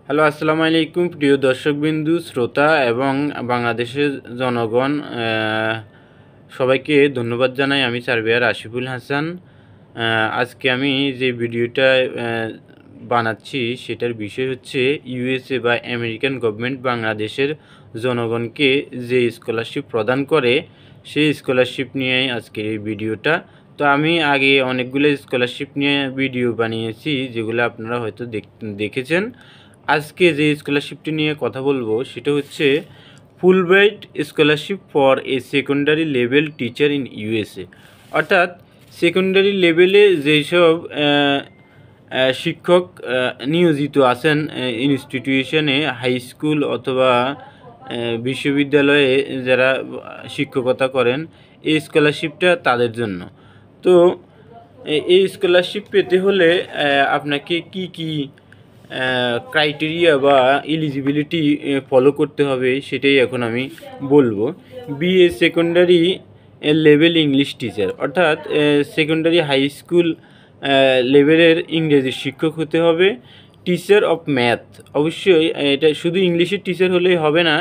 Hello, আসসালামু আলাইকুম প্রিয় দর্শকবিন্দু, শ্রোতা এবং বাংলাদেশের জনগণ, সবাইকে ধন্যবাদ জানাই। আমি সার্ভেয়ার আশিফুল হাসান। আজকে আমি যে ভিডিওটা বানাচ্ছি সেটার বিষয় হচ্ছে ইউএসএ বা আমেরিকান গভর্নমেন্ট বাংলাদেশের জনগণকে যে স্কলারশিপ প্রদান করে সেই স্কলারশিপ নিয়ে আজকের এই ভিডিওটা। তো আমি আগে অনেকগুলো স্কলারশিপ নিয়ে ভিডিও বানিয়েছি যেগুলো আপনারা হয়তো দেখেছেন। আজকে যে স্কলারশিপটি নিয়ে কথা বলবো সেটা হচ্ছে Fulbright scholarship for a secondary level teacher in USA. অর্থাৎ সেকেন্ডারি লেভেলে যেসব শিক্ষক নিয়োজিত আছেন ইনস্টিটিউশনে, হাই স্কুল অথবা বিশ্ববিদ্যালয়ে যারা শিক্ষকতা করেন, এই স্কলারশিপটা তাদের জন্য। তো এই স্কলারশিপ পেতে হলে আপনাকে কি ক্রাইটেরিয়া বা এলিজিবিলিটি ফলো করতে হবে সেটাই এখন আমি বলবো। BA secondary level English teacher, অর্থাৎ সেকেন্ডারি হাই স্কুল লেভেলের ইংরেজি শিক্ষক হতে হবে। টিচার অফ ম্যাথ, অবশ্যই এটা শুধু ইংলিশের টিচার হলেই হবে না,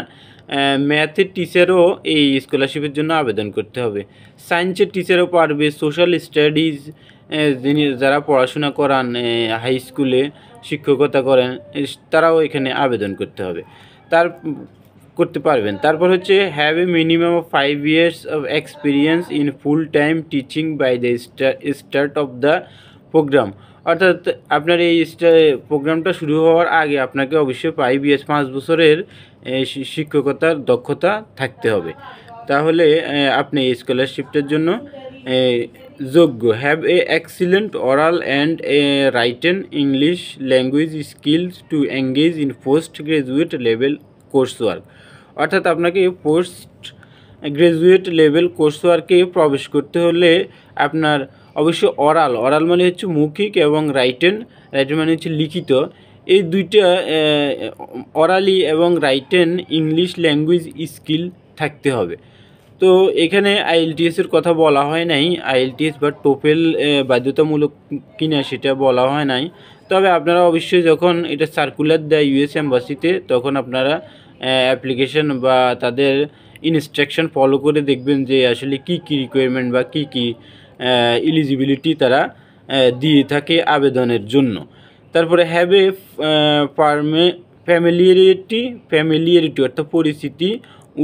ম্যাথের টিচারও এই স্কলারশিপের জন্য আবেদন করতে হবে। সায়েন্সের টিচারও পারবে। সোশ্যাল স্টাডিজ যারা পড়াশোনা করান, হাই স্কুলে শিক্ষকতা করেন, তারাও এখানে আবেদন করতে হবে, করতে পারবেন। তারপর হচ্ছে have a minimum of 5 years of experience in full time teaching by the start of the program. অর্থাৎ আপনার এই প্রোগ্রামটা শুরু হওয়ার আগে আপনাকে অবশ্যই 5 বছরের শিক্ষকতার দক্ষতা থাকতে হবে, তাহলে আপনি এই স্কলারশিপটার জন্য যোগ্য। Have a excellent oral and written English language skills to engage in post graduate level course work. অর্থাৎ আপনাকে পোস্ট গ্রাজুয়েট লেভেল কোর্স ওয়ার্কে প্রবেশ করতে হলে আপনার অবশ্যই অরাল মানে হচ্ছে মৌখিক, এবং রাইটেন মানে হচ্ছে লিখিত। এই দুইটা অরালি এবং রাইটেন ইংলিশ ল্যাঙ্গুয়েজ স্কিল থাকতে হবে। তো এখানে আইএলটিএসের কথা বলা হয় নাই, আইএলটিএস বা টোফেল বাধ্যতামূলক কিনা সেটা বলা হয় নাই। তবে আপনারা অবশ্যই যখন এটা সার্কুলার দেয় ইউএস এম্বাসিতে, তখন আপনারা অ্যাপ্লিকেশন বা তাদের ইনস্ট্রাকশন ফলো করে দেখবেন যে আসলে কি রিকোয়ারমেন্ট বা কি এলিজিবিলিটি তারা দিয়ে থাকে আবেদনের জন্য। তারপরে হ্যাভ এ ফ্যামিলিয়ারিটি অর্থাৎ পরিচিতি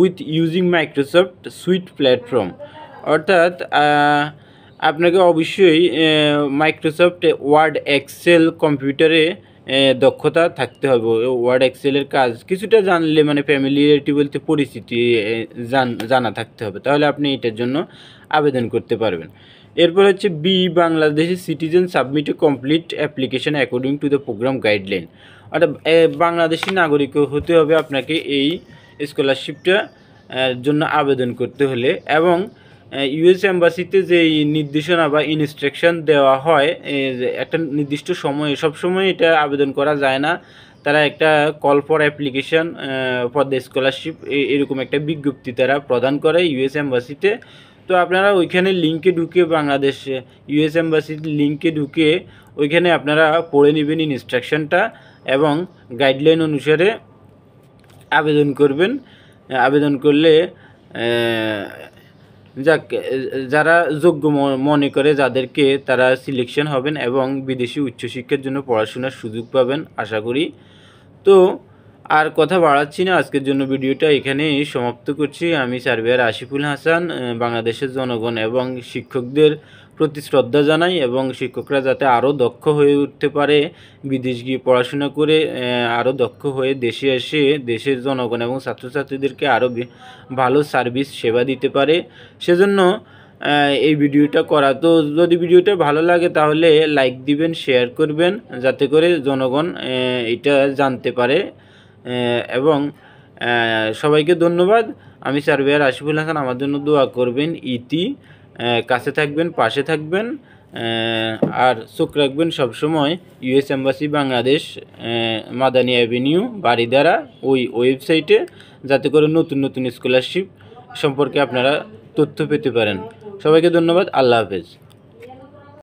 with using Microsoft sweet platform. অর্থাৎ আপনাকে অবশ্যই মাইক্রোসফট ওয়ার্ড এক্সেল কম্পিউটারে দক্ষতা থাকতে হবে। ওয়ার্ড এক্সেলের কাজ কিছুটা জানলে, মানে ফ্যামিলিয়ারিটি বলতে পরিচিতি জানা থাকতে হবে, তাহলে আপনি এটার জন্য আবেদন করতে পারবেন। এরপর হচ্ছে Bangladeshi citizen submit a complete application according to the program guideline. অর্থাৎ বাংলাদেশি নাগরিক হতে হবে আপনাকে এই স্কলারশিপটা জন্য আবেদন করতে হলে। এবং ইউএস এম্বাসিতে যে নির্দেশনা বা ইনস্ট্রাকশন দেওয়া হয় একটা নির্দিষ্ট সময়ে, সব সময় এটা আবেদন করা যায় না। তারা একটা call for application for the scholarship এরকম একটা বিজ্ঞপ্তি তারা প্রদান করে ইউএস এম্বাসিতে। তো আপনারা ওইখানে লিঙ্কে ঢুকে, বাংলাদেশ ইউএস এম্বাসির লিঙ্কে ঢুকে ওইখানে আপনারা পড়ে নেবেন ইনস্ট্রাকশনটা এবং গাইডলাইন অনুসারে আবেদন করবেন। আবেদন করলে যারা যোগ্য মনে করে যাদেরকে, তারা সিলেকশন হবেন এবং বিদেশি উচ্চশিক্ষার জন্য পড়াশোনার সুযোগ পাবেন আশা করি। তো আর কথা বাড়াচ্ছি না, আজকের জন্য ভিডিওটা এখানেই সমাপ্ত করছি। আমি সার্ভেয়ার আশিফুল হাসান। বাংলাদেশের জনগণ এবং শিক্ষকদের প্রতি শ্রদ্ধা জানাই, এবং শিক্ষকরা যাতে আরও দক্ষ হয়ে উঠতে পারে, বিদেশ গিয়ে পড়াশোনা করে আরও দক্ষ হয়ে দেশে এসে দেশের জনগণ এবং ছাত্রছাত্রীদেরকে আরও ভালো সার্ভিস সেবা দিতে পারে, সেজন্য এই ভিডিওটা করা। তো যদি ভিডিওটা ভালো লাগে তাহলে লাইক দিবেন, শেয়ার করবেন, যাতে করে জনগণ এটা জানতে পারে। এবং সবাইকে ধন্যবাদ। আমি সার্ভেয়ার আশিফুল হাসান। আমার জন্য দোয়া করবেন। কাছে থাকবেন, পাশে থাকবেন, আর চোখ রাখবেন সবসময় US embassy Bangladesh, Madani avenue, Baridhara, ওই ওয়েবসাইটে, যাতে করে নতুন নতুন স্কলারশিপ সম্পর্কে আপনারা তথ্য পেতে পারেন। সবাইকে ধন্যবাদ। আল্লাহ হাফেজ।